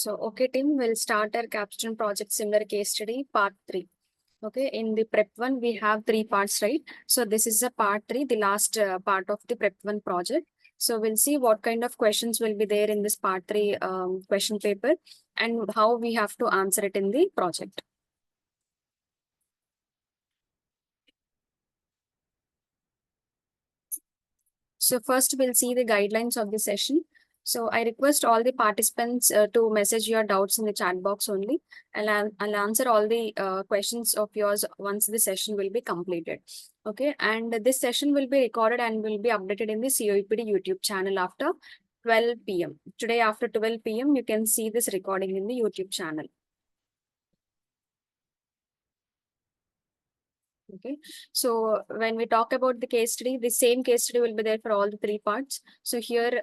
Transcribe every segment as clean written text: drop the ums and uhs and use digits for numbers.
So, okay, team, we'll start our Capstone project similar case study, part 3. Okay, in the prep 1, we have 3 parts, right? So, this is a part 3, the last part of the prep 1 project. So, we'll see what kind of questions will be there in this part 3 question paper and how we have to answer it in the project. So, first, we'll see the guidelines of the session. So I request all the participants to message your doubts in the chat box only. I'll answer all the questions of yours once the session will be completed. Okay, and this session will be recorded and will be updated in the COEPD YouTube channel after 12 p.m. Today after 12 p.m. you can see this recording in the YouTube channel. Okay, so when we talk about the case study, the same case study will be there for all the 3 parts. So here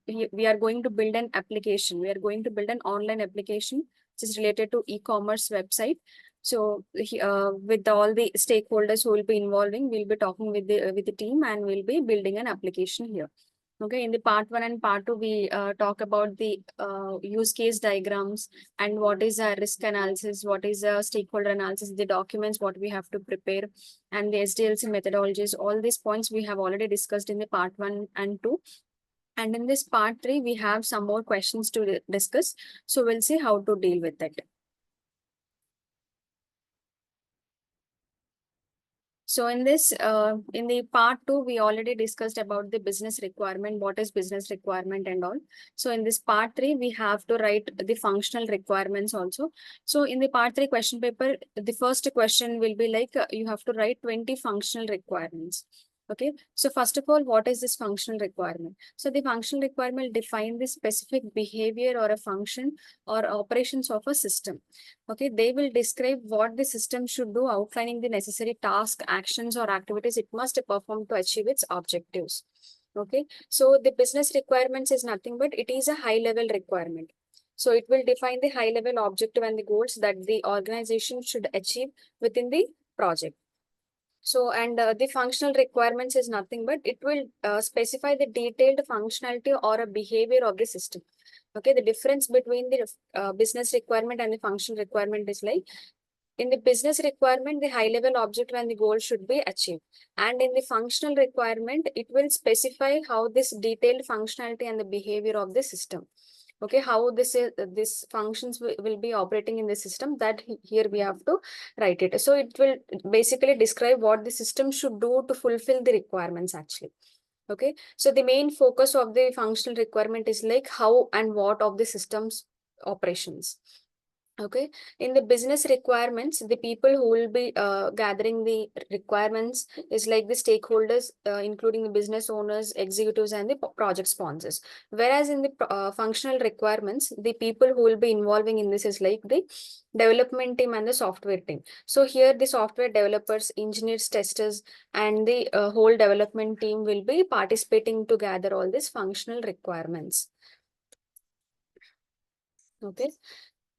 we are going to build an application. We are going to build an online application which is related to e-commerce website. So with all the stakeholders who will be involving, we'll be talking with the team and we'll be building an application here. Okay, in the part 1 and part 2, we talk about the use case diagrams and what is a risk analysis, what is a stakeholder analysis, the documents, what we have to prepare, and the SDLC methodologies. All these points we have already discussed in the part 1 and 2. And in this part 3, we have some more questions to discuss. So we'll see how to deal with it. So in this, in the part 2, we already discussed about the business requirement, what is business requirement and all. So in this part 3, we have to write the functional requirements also. So in the part 3 question paper, the first question will be like, you have to write 20 functional requirements. Okay, so first of all, what is this functional requirement? So the functional requirement define the specific behavior or a function or operations of a system. Okay, they will describe what the system should do, outlining the necessary task, actions, or activities it must perform to achieve its objectives. Okay, so the business requirements is nothing but it is a high level requirement. So it will define the high level objective and the goals that the organization should achieve within the project. So, and the functional requirements is nothing but it will specify the detailed functionality or a behavior of the system. Okay, the difference between the business requirement and the functional requirement is like, in the business requirement, the high level objective and the goal should be achieved. And in the functional requirement, it will specify how this detailed functionality and the behavior of the system. Okay, how this functions will be operating in the system, that here we have to write it. So it will basically describe what the system should do to fulfill the requirements actually. Okay, so the main focus of the functional requirement is like how and what of the system's operations. Okay, in the business requirements, the people who will be gathering the requirements is like the stakeholders, including the business owners, executives, and the project sponsors. Whereas in the functional requirements, the people who will be involving in this is like the development team and the software team. So here the software developers, engineers, testers, and the whole development team will be participating to gather all these functional requirements. Okay.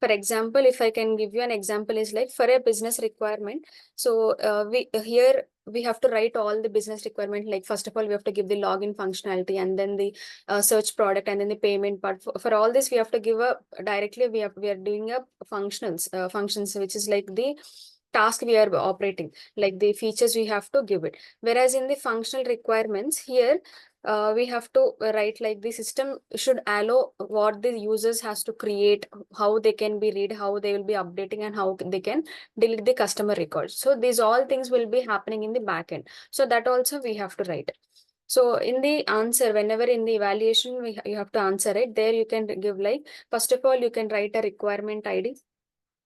For example, if I can give you an example, is like for a business requirement. So we have to write all the business requirement. Like first of all, we have to give the login functionality and then the search product and then the payment part. For all this, we have to give a directly. We are doing a functions, which is like the task we are operating, like the features we have to give it. Whereas in the functional requirements here, we have to write like the system should allow what the users has to create, how they can be read, how they will be updating, and how they can delete the customer records. So these all things will be happening in the backend. So that also we have to write. So in the answer, whenever in the evaluation, you have to answer it. There you can give like, first of all, you can write a requirement ID,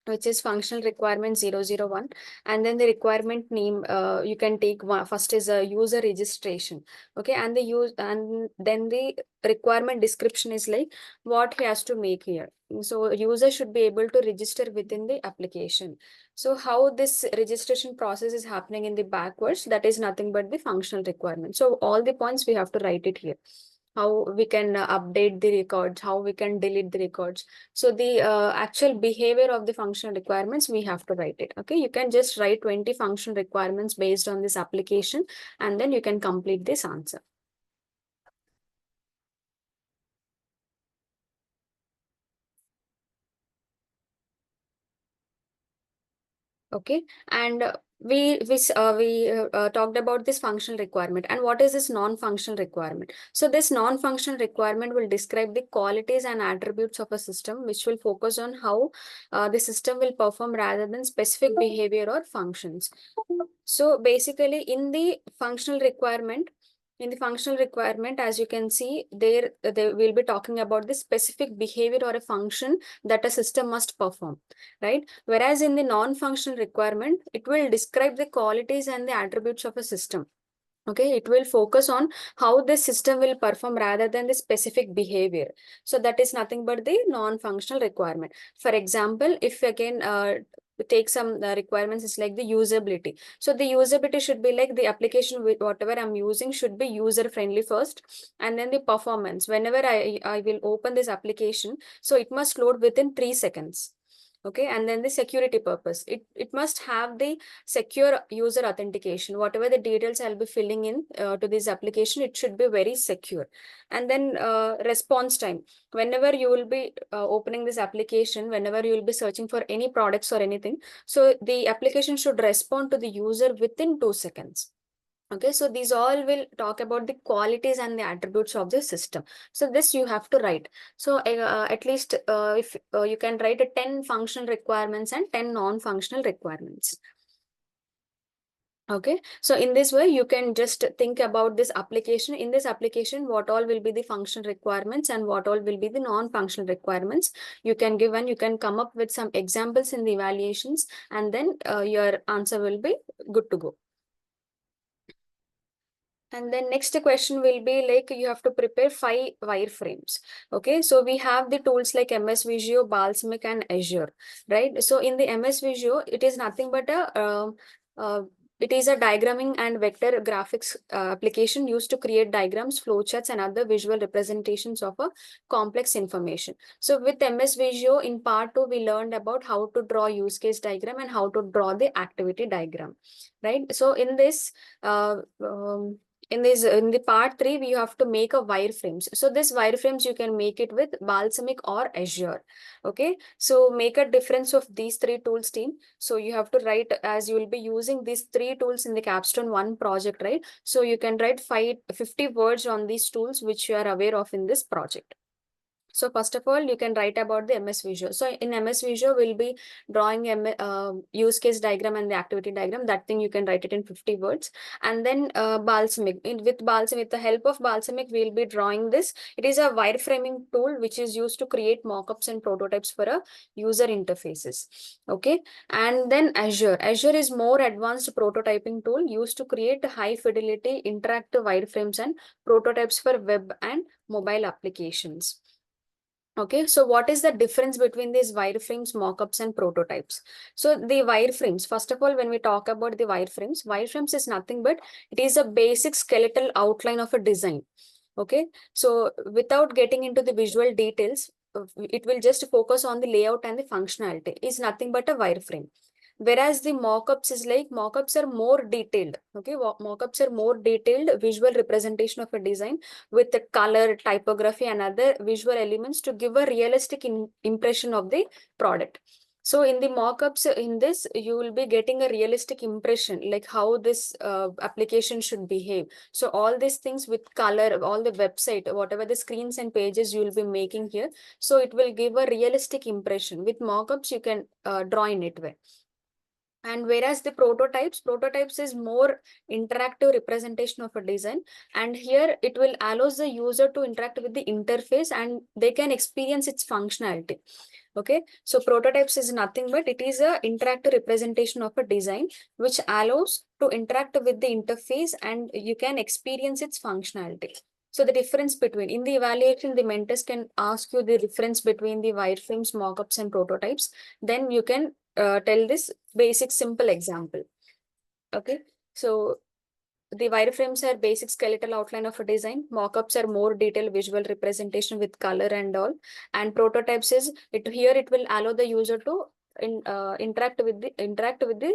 which is functional requirement 001, and then the requirement name, you can take one, first is a user registration. Okay, and the use, and then the requirement description is like what he has to make here. So user should be able to register within the application. So how this registration process is happening in the backwards, that is nothing but the functional requirement. So all the points we have to write it here, how we can update the records, how we can delete the records. So the actual behavior of the functional requirements, we have to write it. Okay, you can just write 20 functional requirements based on this application, and then you can complete this answer. Okay, and we talked about this functional requirement, and what is this non-functional requirement? So this non-functional requirement will describe the qualities and attributes of a system, which will focus on how the system will perform rather than specific behavior or functions. So basically, in the functional requirement, as you can see, there they will be talking about the specific behavior or a function that a system must perform, right? Whereas in the non-functional requirement, it will describe the qualities and the attributes of a system. Okay, it will focus on how the system will perform rather than the specific behavior. So that is nothing but the non-functional requirement. For example, if again take some requirements, it's like the usability. So the usability should be like the application with whatever I'm using should be user friendly first, and then the performance. Whenever I will open this application, so it must load within 3 seconds. Okay, and then the security purpose, it must have the secure user authentication. Whatever the details I'll be filling in to this application, it should be very secure. And then response time. Whenever you will be opening this application, whenever you will be searching for any products or anything, so the application should respond to the user within 2 seconds. Okay, so these all will talk about the qualities and the attributes of the system. So this you have to write. So at least if you can write a 10 functional requirements and 10 non-functional requirements. Okay, so in this way, you can just think about this application. In this application, what all will be the functional requirements and what all will be the non-functional requirements. You can give and you can come up with some examples in the evaluations, and then your answer will be good to go. And then next question will be like you have to prepare 5 wireframes. Okay, so we have the tools like MS Visio, Balsamiq, and Azure, right? So in the MS Visio, it is nothing but it is a diagramming and vector graphics application used to create diagrams, flowcharts, and other visual representations of a complex information. So with MS Visio, in part 2, we learned about how to draw use case diagram and how to draw the activity diagram, right? So in this, in the part 3, we have to make a wireframes. So this wireframes you can make it with Balsamiq or Azure. Okay, so make a difference of these 3 tools, team. So you have to write, as you will be using these 3 tools in the Capstone 1 project, right? So you can write 50 words on these tools which you are aware of in this project. So first of all, you can write about the MS Visio. So in MS Visio, we'll be drawing a use case diagram and the activity diagram. That thing you can write it in 50 words. And then Balsamiq. With the help of Balsamiq, we'll be drawing this. It is a wireframing tool which is used to create mockups and prototypes for a user interfaces. Okay. And then Azure. Azure is more advanced prototyping tool used to create high fidelity interactive wireframes and prototypes for web and mobile applications. Okay, so what is the difference between these wireframes, mockups, and prototypes? So the wireframes, first of all, when we talk about the wireframes is nothing but it is a basic skeletal outline of a design. Okay, so without getting into the visual details, it will just focus on the layout and the functionality. Is nothing but a wireframe. Whereas the mockups is like mockups are more detailed. Okay, mockups are more detailed visual representation of a design with the color, typography, and other visual elements to give a realistic impression of the product. So in the mockups, in this, you will be getting a realistic impression, like how this application should behave. So all these things with color, all the website, whatever the screens and pages you will be making here, so it will give a realistic impression. With mockups, you can draw in it way. And whereas the prototypes is more interactive representation of a design, and here it will allows the user to interact with the interface and they can experience its functionality. Okay, so prototypes is nothing but it is a interactive representation of a design which allows to interact with the interface and you can experience its functionality. So the difference between, in the evaluation, the mentors can ask you the difference between the wireframes, mockups, and prototypes. Then you can tell this basic simple example. Okay, so the wireframes are basic skeletal outline of a design. Mockups are more detailed visual representation with color and all. And prototypes is it will allow the user to interact with the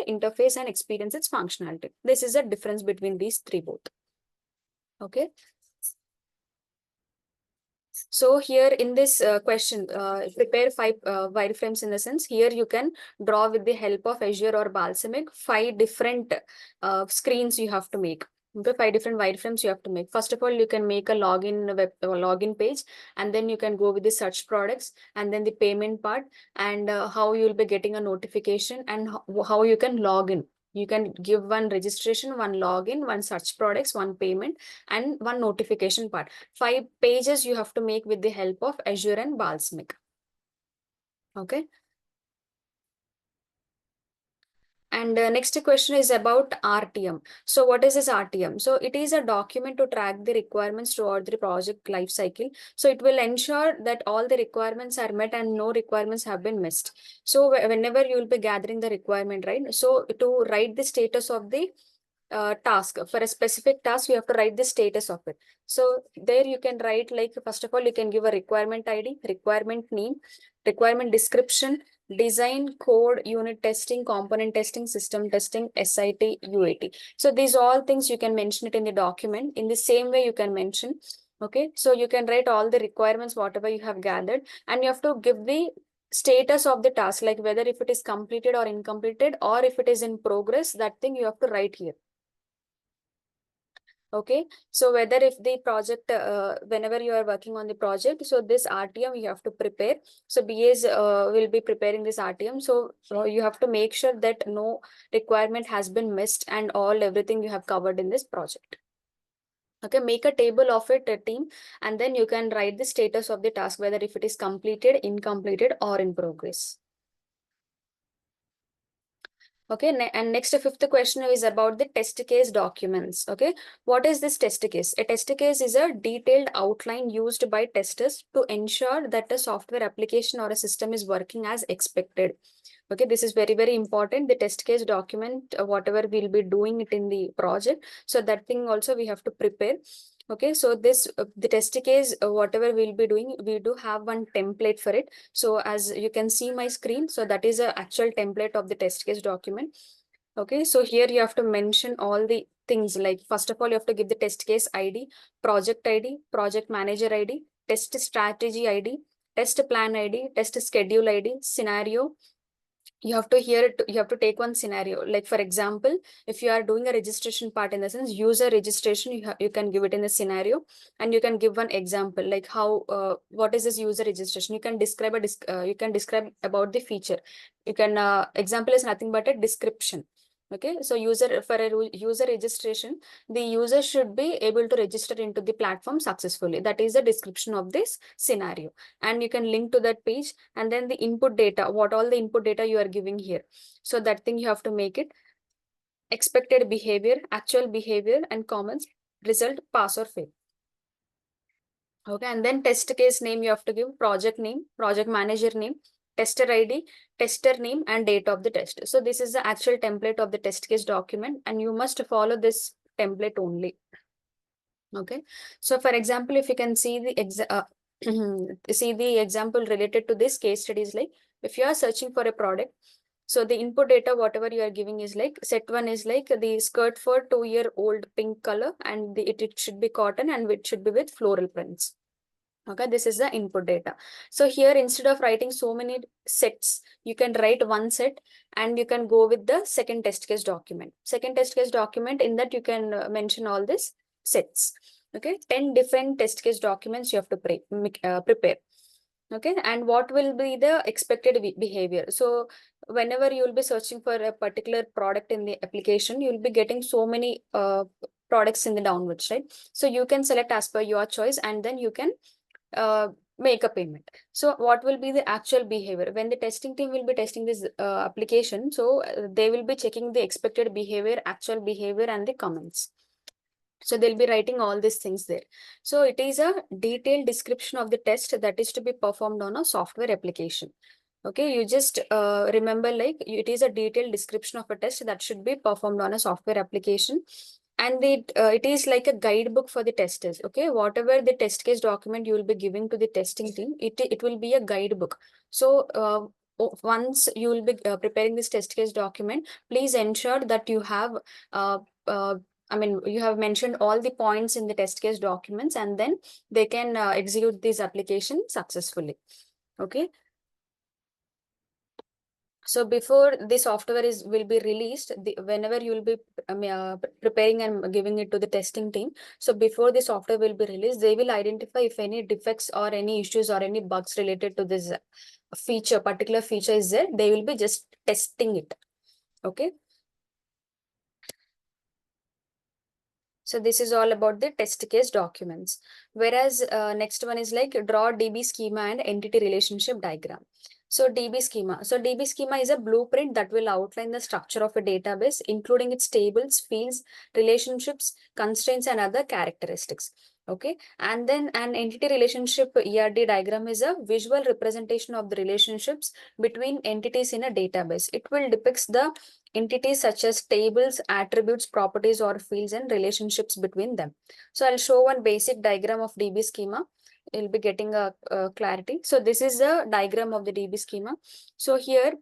interface and experience its functionality. This is the difference between these 3 both. Okay. So here in this question, prepare 5 wireframes. In the sense, here you can draw with the help of Azure or Balsamic 5 different screens you have to make. Okay, 5 different wireframes you have to make. First of all, you can make a login page, and then you can go with the search products, and then the payment part, and how you will be getting a notification, and how you can log in. You can give one registration, one login, one search products, one payment, and one notification part. 5 pages you have to make with the help of Azure and Balsamic. Okay. And next question is about RTM. So what is this RTM? So it is a document to track the requirements throughout the project life cycle. So it will ensure that all the requirements are met and no requirements have been missed. So whenever you will be gathering the requirement, right? So to write the status of the task, for a specific task, you have to write the status of it. So there you can write, like, first of all, you can give a requirement ID, requirement name, requirement description, design, code, unit testing, component testing, system testing, SIT, UAT. So these all things you can mention it in the document. In the same way you can mention. Okay, so you can write all the requirements, whatever you have gathered, and you have to give the status of the task, like whether if it is completed or incompleted, or if it is in progress, that thing you have to write here. Okay, so whether if the project, whenever you are working on the project, so this RTM you have to prepare. So BAs will be preparing this RTM. So you have to make sure that no requirement has been missed and everything you have covered in this project. Okay, make a table of it, a team, and then you can write the status of the task, whether if it is completed, incompleted, or in progress. Okay, and next, the fifth question is about the test case documents. Okay, what is this test case? A test case is a detailed outline used by testers to ensure that a software application or a system is working as expected. Okay, this is very, very important. The test case document, whatever we'll be doing it in the project. So that thing also we have to prepare. Okay, so this the test case, whatever we'll be doing, we do have one template for it. So as you can see my screen, so that is a actual template of the test case document. Okay, so here you have to mention all the things, like first of all, you have to give the test case ID, project manager ID, test strategy ID, test plan ID, test schedule ID, scenario. You have to you have to take one scenario, like for example, if you are doing a registration part, in the sense user registration, you can give it in a scenario, and you can give one example, like how what is this user registration. You can describe you can describe about the feature. You can example is nothing but a description. Okay, so for a user registration, the user should be able to register into the platform successfully. That is the description of this scenario, and you can link to that page. And then the input data, what all the input data you are giving here. So that thing you have to make it expected behavior, actual behavior, and comments, result, pass or fail. Okay, and then test case name you have to give, project name, project manager name, tester ID, tester name, and date of the test. So this is the actual template of the test case document, and you must follow this template only. Okay, so for example, if you can see the see the example related to this case study is like, if you are searching for a product, so the input data, whatever you are giving is like, set one is like the skirt for 2-year-old pink color, and it should be cotton, and it should be with floral prints. Okay, this is the input data. So here, instead of writing so many sets, you can write one set, and you can go with the second test case document. Second test case document, in that you can mention all these sets. Okay, 10 different test case documents you have to prepare. Okay, and what will be the expected behavior? So whenever you will be searching for a particular product in the application, you will be getting so many products in the downwards, right? So you can select as per your choice, and then you can make a payment. So what will be the actual behavior when the testing team will be testing this application? So they will be checking the expected behavior, actual behavior, and the comments. So they'll be writing all these things there. So it is a detailed description of the test that is to be performed on a software application. Okay, you just remember, like, it is a detailed description of a test that should be performed on a software application. And it is like a guidebook for the testers. Okay, whatever the test case document you will be giving to the testing team, it will be a guidebook. So once you will be preparing this test case document, please ensure that you have I mean, you have mentioned all the points in the test case documents, and then they can execute this application successfully. Okay. So before the software is will be released, whenever you will be preparing and giving it to the testing team. So before the software will be released, they will identify if any defects or any issues or any bugs related to this feature, particular feature is there. They will be just testing it. Okay. So this is all about the test case documents. Whereas next one is like draw DB schema and entity relationship diagram. So DB schema. So DB schema is a blueprint that will outline the structure of a database, including its tables, fields, relationships, constraints, and other characteristics. Okay. And then an entity relationship ERD diagram is a visual representation of the relationships between entities in a database. It will depict the entities such as tables, attributes, properties, or fields and relationships between them. So I'll show one basic diagram of DB schema. You'll be getting a clarity. So this is a diagram of the DB schema. So here,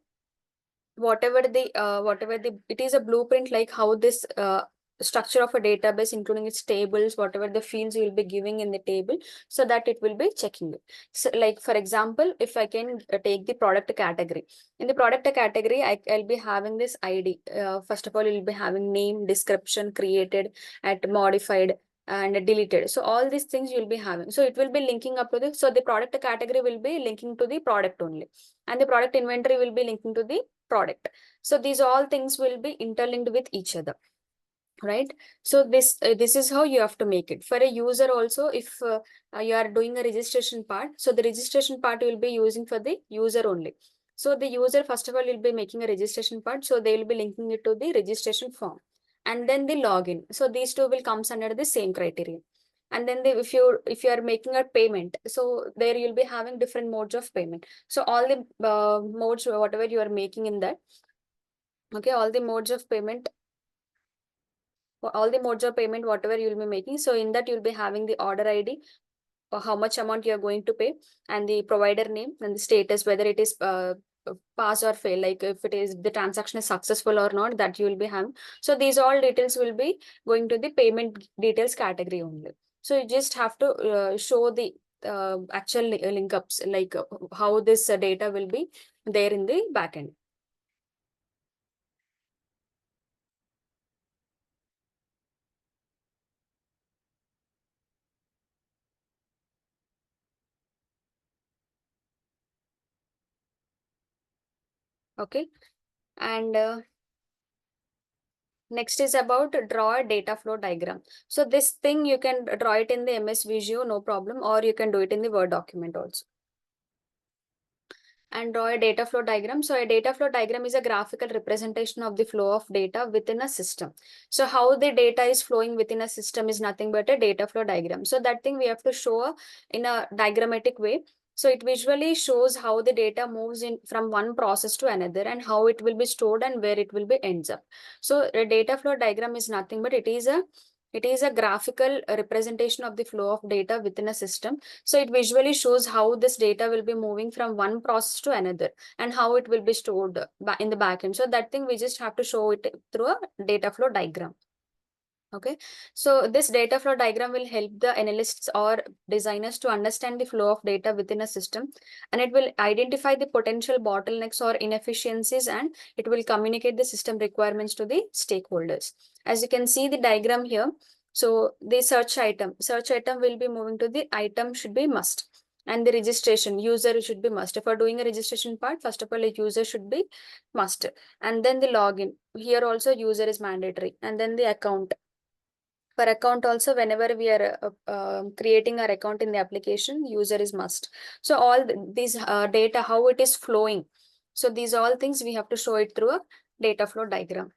whatever the it is a blueprint like how this structure of a database, including its tables, whatever the fields you will be giving in the table, so that it will be checking it. So like for example, if I can take the product category. In the product category, I'll be having this ID. First of all, you'll be having name, description, created, at modified, and deleted. So all these things you'll be having. So it will be linking up to the, so the product category will be linking to the product only. And the product inventory will be linking to the product. So these all things will be interlinked with each other, right? So this is how you have to make it for a user also. If you are doing a registration part, so the registration part you will be using for the user only. So the user first of all will be making a registration part, so they will be linking it to the registration form, and then the login. So these two will comes under the same criteria. And then if you are making a payment, so there you'll be having different modes of payment. So all the modes whatever you are making in that, okay, all the modes of payment whatever you'll be making, so in that you'll be having the order ID, or how much amount you are going to pay, and the provider name and the status, whether it is pass or fail, like if it is the transaction is successful or not, that you will be having. So these all details will be going to the payment details category only. So you just have to show the actual link ups, like how this data will be there in the backend. Okay. And next is about draw a data flow diagram. So this thing you can draw it in the MS Visio, no problem, or you can do it in the Word document also. And draw a data flow diagram. So a data flow diagram is a graphical representation of the flow of data within a system. So how the data is flowing within a system is nothing but a data flow diagram. So that thing we have to show in a diagrammatic way. So it visually shows how the data moves in from one process to another, and how it will be stored and where it will be ends up. So a data flow diagram is nothing but it is a graphical representation of the flow of data within a system. So it visually shows how this data will be moving from one process to another, and how it will be stored in the backend. So that thing we just have to show it through a data flow diagram. Okay, so this data flow diagram will help the analysts or designers to understand the flow of data within a system, and it will identify the potential bottlenecks or inefficiencies, and it will communicate the system requirements to the stakeholders. As you can see the diagram here, so the search item will be moving to the item should be must, and the registration user should be must. If we're doing a registration part, first of all, a user should be must, and then the login here also user is mandatory, and then the account. For account also, whenever we are creating our account in the application, user is must. So all these data, how it is flowing. So these all things we have to show it through a data flow diagram.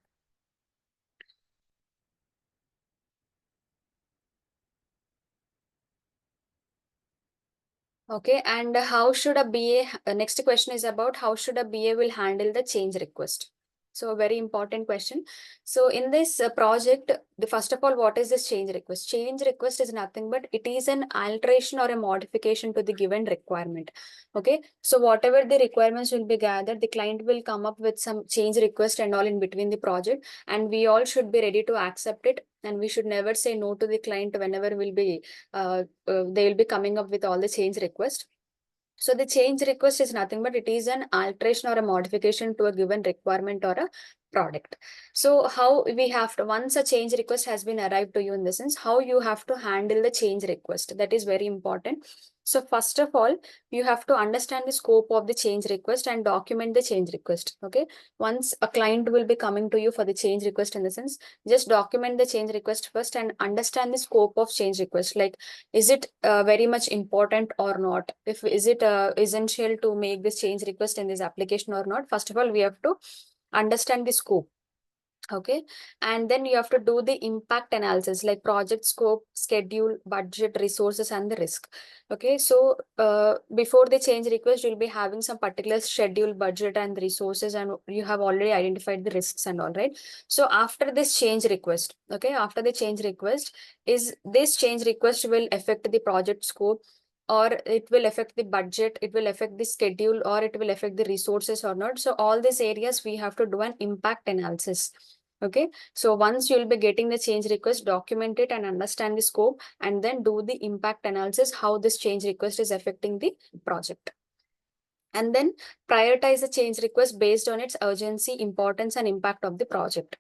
Okay, and how should a BA, next question is about how should a BA will handle the change request. So a very important question. So in this project, the first of all, what is this change request? Change request is nothing but it is an alteration or a modification to the given requirement. Okay. So whatever the requirements will be gathered, the client will come up with some change request and all in between the project, and we all should be ready to accept it. And we should never say no to the client whenever they will be coming up with all the change request. So the change request is nothing but it is an alteration or a modification to a given requirement or a product. So how we have to, once a change request has been arrived to you, in the sense how you have to handle the change request, that is very important. So first of all, you have to understand the scope of the change request and document the change request. Okay. Once a client will be coming to you for the change request, in the sense, just document the change request first and understand the scope of change request. Like, is it very much important or not? If is it essential to make this change request in this application or not? First of all, we have to understand the scope. Okay. And then you have to do the impact analysis, like project scope, schedule, budget, resources, and the risk. Okay. So before the change request, you'll be having some particular schedule, budget, and resources, and you have already identified the risks and all, right? So after this change request, okay, after the change request, is this change request will affect the project scope, or it will affect the budget, it will affect the schedule, or it will affect the resources or not? So all these areas we have to do an impact analysis. Okay, so once you'll be getting the change request, document it and understand the scope, and then do the impact analysis, how this change request is affecting the project. And then prioritize the change request based on its urgency, importance, and impact of the project.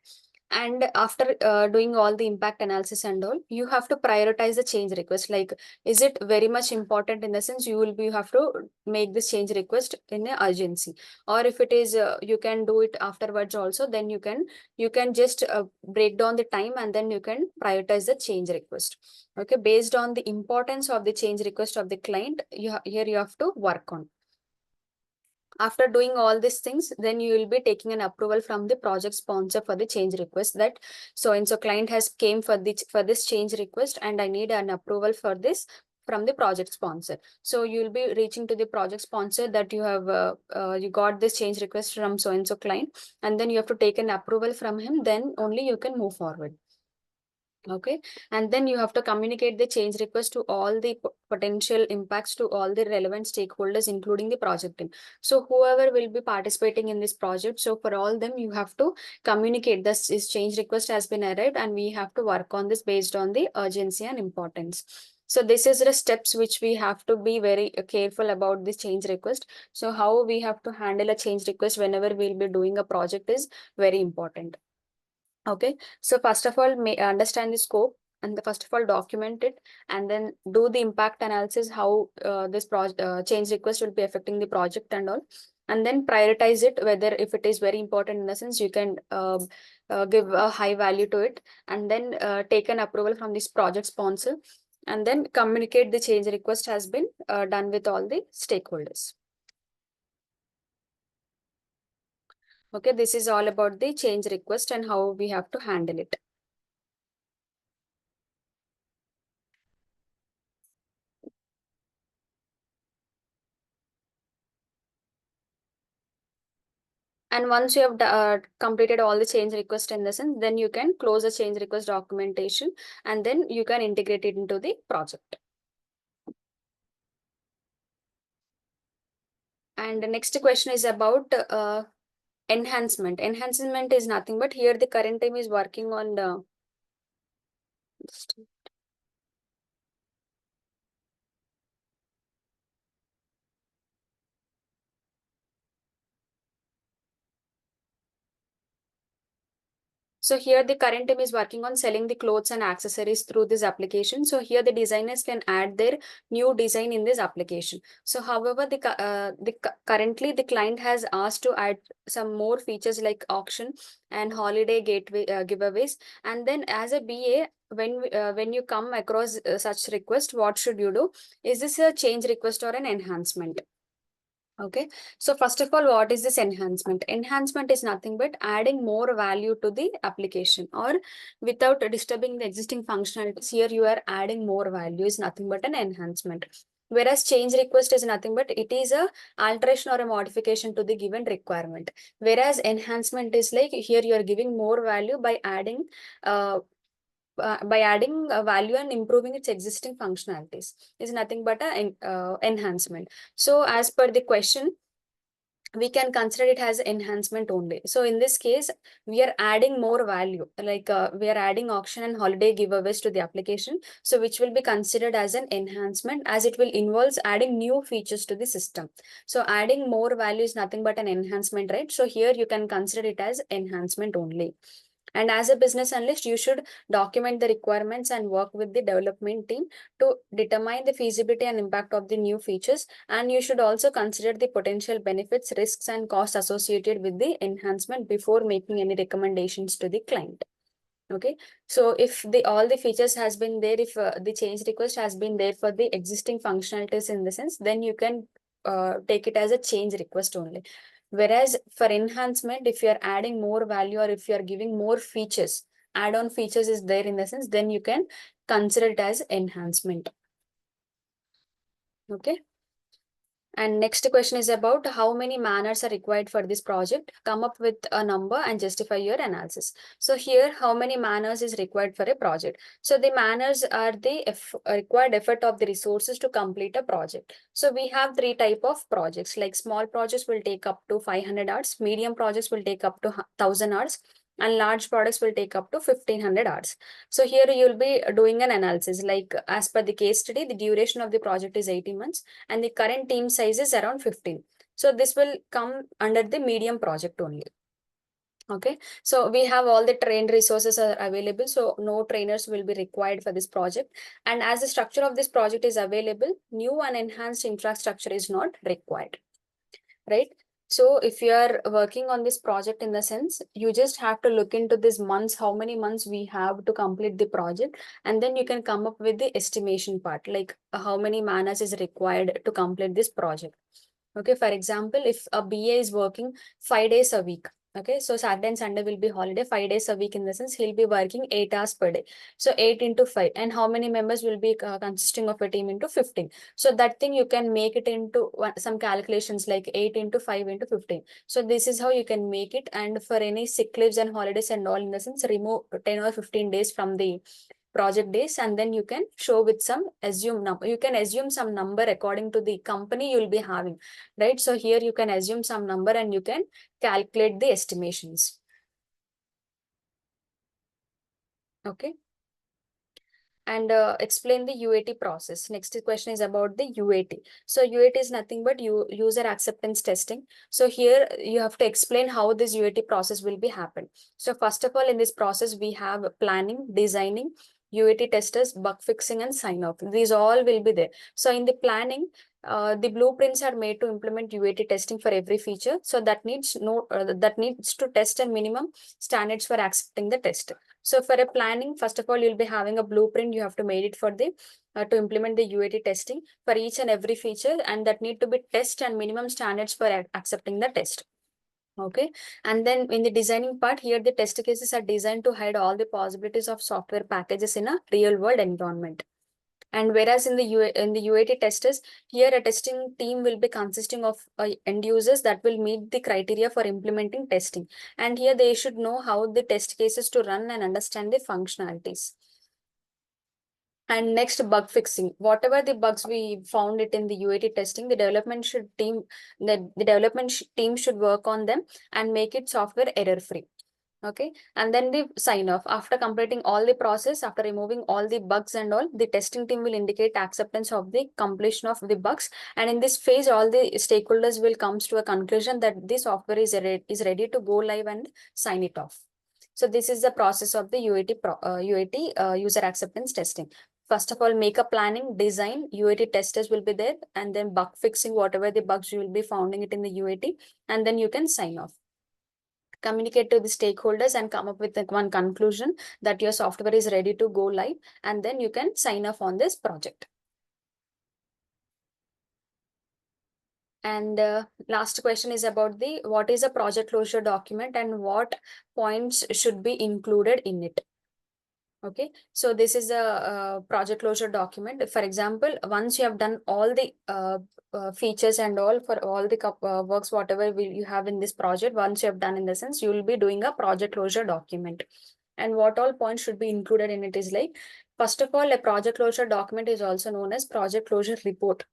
And after doing all the impact analysis and all, you have to prioritize the change request. Like, is it very much important? In the sense, you have to make this change request in a urgency, or if it is you can do it afterwards also, then you can just break down the time, and then you can prioritize the change request. Okay, based on the importance of the change request of the client, here you have to work on. After doing all these things, then you will be taking an approval from the project sponsor for the change request, that so and so client has came for this change request, and I need an approval for this from the project sponsor. So you will be reaching to the project sponsor that you have you got this change request from so and so client, and then you have to take an approval from him, then only you can move forward. Okay, and then you have to communicate the change request to all the potential impacts to all the relevant stakeholders, including the project team. So whoever will be participating in this project, so for all them, you have to communicate this change request has been arrived, and we have to work on this based on the urgency and importance. So this is the steps which we have to be very careful about this change request. So how we have to handle a change request whenever we'll be doing a project is very important. Okay, so first of all, may understand the scope, and first of all document it, and then do the impact analysis, how this project change request will be affecting the project and all, and then prioritize it, whether if it is very important, in the sense you can give a high value to it, and then take an approval from this project sponsor, and then communicate the change request has been done with all the stakeholders. Okay, this is all about the change request and how we have to handle it. And once you have completed all the change request in the sense, then you can close the change request documentation, and then you can integrate it into the project. And the next question is about enhancement. Enhancement is nothing but here the current team is working on the. So here the current team is working on selling the clothes and accessories through this application. So here the designers can add their new design in this application. So however, currently the client has asked to add some more features like auction and holiday gateway giveaways. And then as a BA, when you come across such request, what should you do? Is this a change request or an enhancement? Okay, so first of all, what is this enhancement? Enhancement is nothing but adding more value to the application, or without disturbing the existing functionalities. Here you are adding more value, is nothing but an enhancement. Whereas change request is nothing but it is a alteration or a modification to the given requirement. Whereas enhancement is like here you are giving more value uh, by adding a value and improving its existing functionalities. Is nothing but a enhancement. So as per the question, we can consider it as enhancement only. So in this case, we are adding more value, like we are adding auction and holiday giveaways to the application. So which will be considered as an enhancement, as it will involves adding new features to the system. So adding more value is nothing but an enhancement, right? So here you can consider it as enhancement only. And as a business analyst, you should document the requirements and work with the development team to determine the feasibility and impact of the new features. And you should also consider the potential benefits, risks, and costs associated with the enhancement before making any recommendations to the client. Okay, so if the all the features has been there, if the change request has been there for the existing functionalities in the sense, then you can take it as a change request only. Whereas for enhancement, if you are adding more value or if you are giving more features, add-on features is there in the sense, then you can consider it as enhancement. Okay. And next question is about how many manners are required for this project. Come up with a number and justify your analysis. So here, how many manners is required for a project? So the manners are the required effort of the resources to complete a project. So we have three type of projects, like small projects will take up to 500 hours, medium projects will take up to 1000 hours, and large projects will take up to 1500 hours. So here you'll be doing an analysis, like as per the case study, the duration of the project is 80 months and the current team size is around 15. So this will come under the medium project only. Okay, so we have all the trained resources are available, so no trainers will be required for this project. And as the structure of this project is available, new and enhanced infrastructure is not required, right? So if you are working on this project, in the sense, you just have to look into this months, how many months we have to complete the project, and then you can come up with the estimation part, like how many man-hours is required to complete this project. Okay, for example, if a BA is working 5 days a week, okay, so Saturday and Sunday will be holiday, 5 days a week, in the sense he'll be working 8 hours per day. So 8 into 5, and how many members will be consisting of a team into 15. So that thing you can make it into some calculations, like 8 into 5 into 15. So this is how you can make it. And for any sick leaves and holidays and all, in the sense, remove 10 or 15 days from the project days, and then you can show with some assume number. You can assume some number according to the company you'll be having, right? So here you can assume some number and you can calculate the estimations. Okay. And explain the UAT process. Next question is about the UAT. So UAT is nothing but user acceptance testing. So here you have to explain how this UAT process will be happen. So first of all, in this process, we have planning, designing, UAT testers, bug fixing, and sign off. These all will be there. So in the planning, the blueprints are made to implement UAT testing for every feature. So that needs to test a minimum standards for accepting the test. So for a planning, first of all, you'll be having a blueprint. You have to make it for the to implement the UAT testing for each and every feature, and that need to be test and minimum standards for accepting the test. Okay, and then in the designing part, here the test cases are designed to hide all the possibilities of software packages in a real world environment. And whereas in the UAT testers, here a testing team will be consisting of end users that will meet the criteria for implementing testing. And here they should know how the test cases to run and understand the functionalities. And next, bug fixing. Whatever the bugs we found it in the UAT testing, the development team should work on them and make it software error free. Okay, and then the sign off. After completing all the process, after removing all the bugs and all, the testing team will indicate acceptance of the completion of the bugs. And in this phase, all the stakeholders will come to a conclusion that the software is ready to go live and sign it off. So this is the process of the UAT user acceptance testing. First of all, make a planning, design, UAT testers will be there, and then bug fixing, whatever the bugs you will be finding it in the UAT, and then you can sign off. Communicate to the stakeholders and come up with one conclusion that your software is ready to go live, and then you can sign off on this project. And last question is about the what is a project closure document and what points should be included in it. Okay, so this is a, project closure document. For example, once you have done all the features and all for all the works, whatever you have in this project, once you have done, in the sense, you will be doing a project closure document. And what all points should be included in it is like, first of all, a project closure document is also known as project closure report.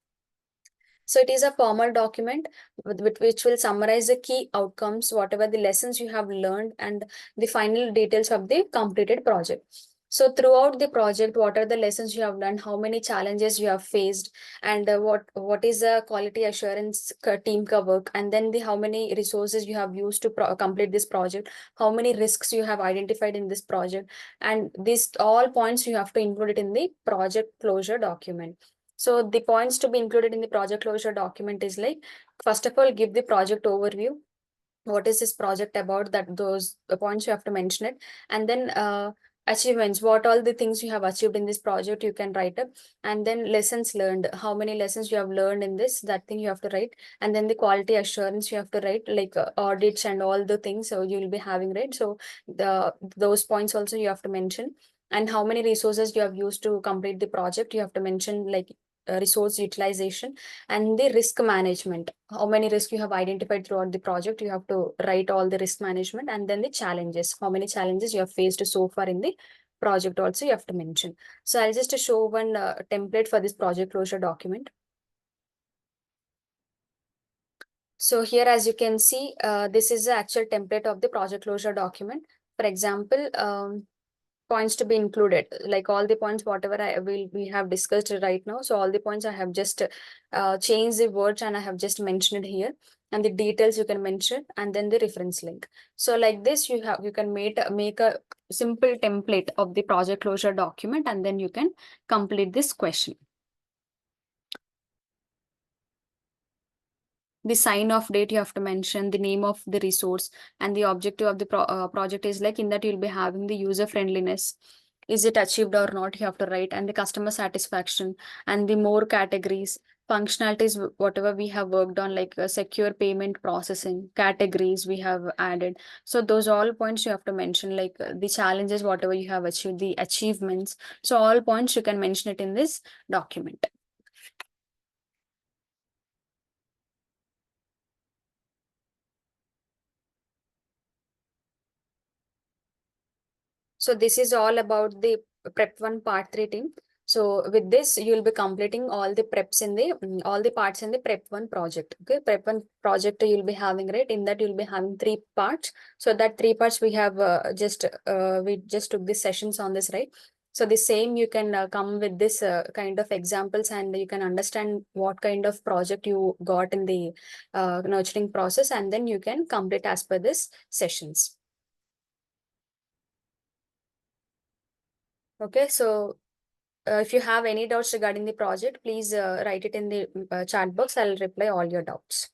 So it is a formal document with which will summarize the key outcomes, whatever the lessons you have learned, and the final details of the completed project. So throughout the project, what are the lessons you have learned, how many challenges you have faced, and what is the quality assurance team ka work, and then the how many resources you have used to complete this project, how many risks you have identified in this project, and these all points you have to include it in the project closure document. So the points to be included in the project closure document is like, first of all, give the project overview. What is this project about? That those the points you have to mention it. And then achievements, what all the things you have achieved in this project, you can write up. And then lessons learned, how many lessons you have learned in this, that thing you have to write. And then the quality assurance you have to write, like audits and all the things. So you will be having, right? So those points also you have to mention. And how many resources you have used to complete the project, you have to mention, like resource utilization. And the risk management, how many risks you have identified throughout the project, you have to write all the risk management. And then the challenges, how many challenges you have faced so far in the project also you have to mention. So I'll just show one template for this project closure document. So here, as you can see, this is the actual template of the project closure document. For example, points to be included, like all the points whatever we have discussed right now. So all the points I have just changed the words and I have just mentioned it here. And the details you can mention, and then the reference link. So like this, you can make a simple template of the project closure document, and then you can complete this question. The sign off date you have to mention, the name of the resource, and the objective of the project is like, in that you'll be having the user friendliness, is it achieved or not, you have to write, and the customer satisfaction, and the more categories, functionalities, whatever we have worked on, like secure payment processing categories we have added. So those all points you have to mention, like the challenges whatever you have achieved, the achievements. So all points you can mention it in this document. So this is all about the prep 1 part 3 team. So with this, you will be completing all the preps in the all the parts in the prep 1 project. Okay, prep 1 project you'll be having, right? In that you'll be having 3 parts. So that 3 parts we have we just took the sessions on this, right? So the same you can come with this kind of examples, and you can understand what kind of project you got in the nurturing process, and then you can complete as per this sessions. Okay, so if you have any doubts regarding the project, please write it in the chat box. I'll reply all your doubts.